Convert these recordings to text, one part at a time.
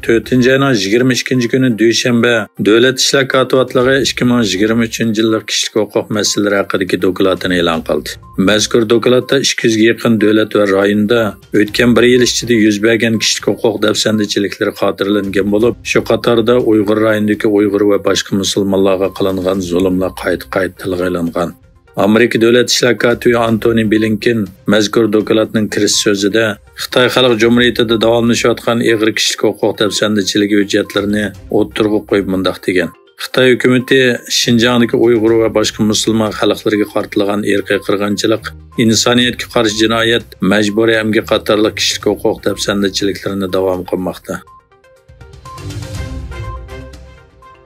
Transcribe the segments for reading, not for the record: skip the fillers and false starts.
4 ayning 22 kuni dushanba Davlat ishlar kotibatligi 2023 yillik kishilik huquq masalalari haqidagi dokladini e'lon qildi. Mazkur dokladda 200 ga yaqin davlat va rayonda o'tgan 1 yil ichida yuz bergan kishilik huquq dafsandichiliklari xotirlangan bo'lib, shu qatorda Uyg'ur rayonidagi Uyg'ur va boshqa musulmonlarga qilingan zulmlar qayta tilga olingan. Amerika Davlat ishlar kotibi Antony Blinken mazkur dokladning kirish so'zida Xitoy Xalq Jumhuriyatida davomlashayotgan ig'ir kishilik huquq dafsandichiligi hujjatlarini o'ttirg'i qo'yib mundaq degan. Xitoy hukumati Xinjiangdagi Uyg'ur va boshqa musulmon xalqlarga qartilgan irqiy qirg'inchilik, insoniyatga qarshi jinoyat, majburiy emgak qatorliq kishilik huquq dafsandichiliklarini davom qilmoqda.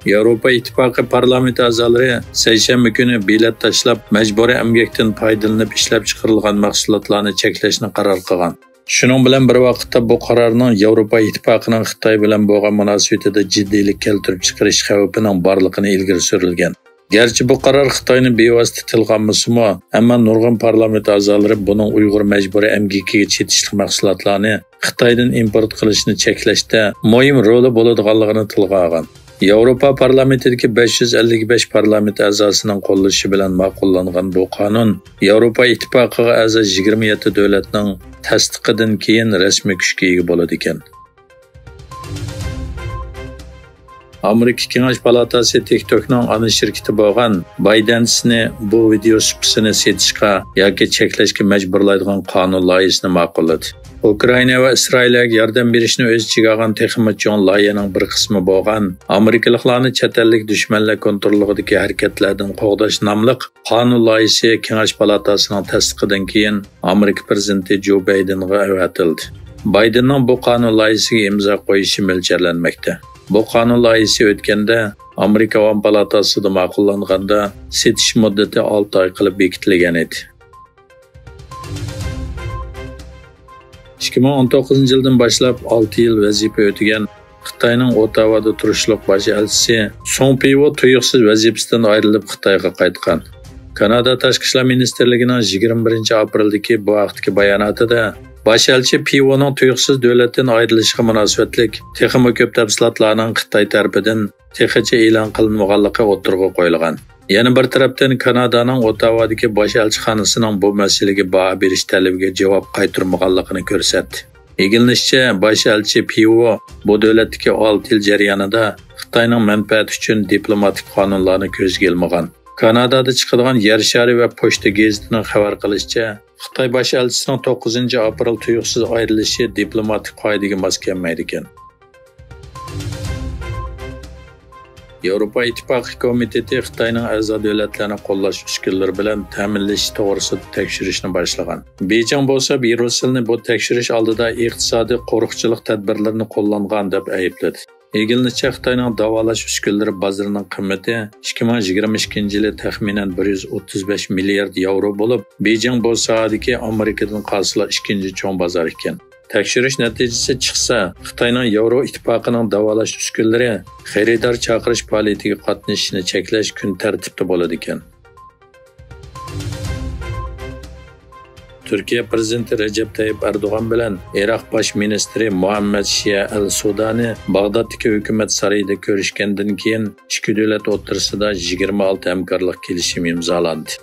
Yevropa Ittifoqi parlament a'zolari seshanba kuni bilet tashlab majburiy emgakdan foydalanib ishlab chiqarilgan mahsulotlarni cheklashni qaror qilgan. Shuning bilan bir vaqtda bu qarorning Yevropa Ittifoqining Xitoy bilan bo'lgan munosabatida jiddiylik keltirib chiqarish xavfining borligini ilgari surilgan. Gerçi bu qaror Xitoyni bevosita tilga olmasa-mu, ammo nurg'un parlament a'zolari buning Uyg'ur majburiy emgakiga chetishlik mahsulotlarni Xitoydan import qilishni cheklashda muhim roli bo'ladiganligini tilga olgan. Yevropa parlamentidagi 555 parlament a'zosining qo'llashi bilan ma'qullangan bu qonun Yevropa Ittifoqiga a'zo 27 davlatning tasdiqidan keyin rasmiy kuchga ega bo'ladi ekan. Amerika Kengash palatasi TikTokning ana shirkati bo'lgan ByteDance'ni bu video supasini setishga yoki cheklashga majburlaydigan qonun loyihasini ma'qulladi. Ukraina va Isroilga yordam berishni o'z ichiga olgan texnik cho'ng loyihaning bir qismi bo'lgan Amerikaliklarni chet ellik dushmanlar kontrolidagi harakatlardan qo'g'dash nomli qonun loyihasi Kengash palatasining tasdiqidan keyin Amerika prezidenti Joe Bidenga avatildi. Bidenning bu qonun loyihasiga imzo qo'yishi mo'ljallanmoqda. Bu qonun loyihasi o'tganda Amerika Avam palatasida ma'qullanganda setish muddati 6 oy qilib bekitilgan edi. 2019 yildan boshlab 6 yil vazifa o'tagan Xitoyning Ottavada turishliq bosh elchisi Song Pivo tuyuqsiz vazifasidan ayrilib Xitoyga qaytgan. Kanada Tashqi ishlar ministrligining 21-aprildagi bu vaqtdagi bayonotida bosh elchi Pivoning tuyuqsiz davlatdan ayrilishiga munosabatlik texnik ko'p tafsilotlarning Xitoy tarafidan texnicha e'lon qilinmaganligi o'tirg'i qo'yilgan. Yana bir tarafdan Kanadaning Ottavadagi bosh elchixonasining bu masalaga baho berish talabiga javob qaytarmaganligini ko'rsatdi. Egilishicha, bosh elchi Pivo bu davlatdagi 6 yil jarayonida Xitoyning manfaati uchun diplomatik qonunlarni ko'zga ilmagan. Kanadada chiqadigan Yer shari va Pochta gazetining xabar qilishicha, Xitoy bosh elchisining 9-aprel tuyuqsiz ayrilishi diplomatik qoidaga mos kelmaydi ekan. Yevropa Ittifoqi komiteti Xitoyning a'zo davlatlarini qo'llash uskunalari bilan ta'minlash to'g'risida tekshirishni boshlagan. Beijing bo'lsa, Yerusalimni bu tekshirish oldida iqtisodiy qo'riqchilik tadbirlarini qo'llangan deb aybladi. Egilnicha Xitoyning davolash uskunalari bozorining qiymati 2022 yili taxminan 135 milliard yevro bo'lib, Beijing bu sohadagi Amerikadan qolsa ikkinchi cho'ng bozor ekan. Tekshirish natijasi chiqsa, Xitoyning Yevro ittifoqining davolash uskunalari xaridor chaqirish faoliyatiga qatnashishini cheklash kun tartibda bo'ladi ekan. Turkiya prezidenti Recep Tayyip Erdo'g'an bilan Iroq bosh ministri Muhammad Shia al-Sudani Bag'doddagi hukumat saroyida ko'rishgandan keyin ikki davlat o'rtasida 26 hamkorlik kelishimi imzolandi.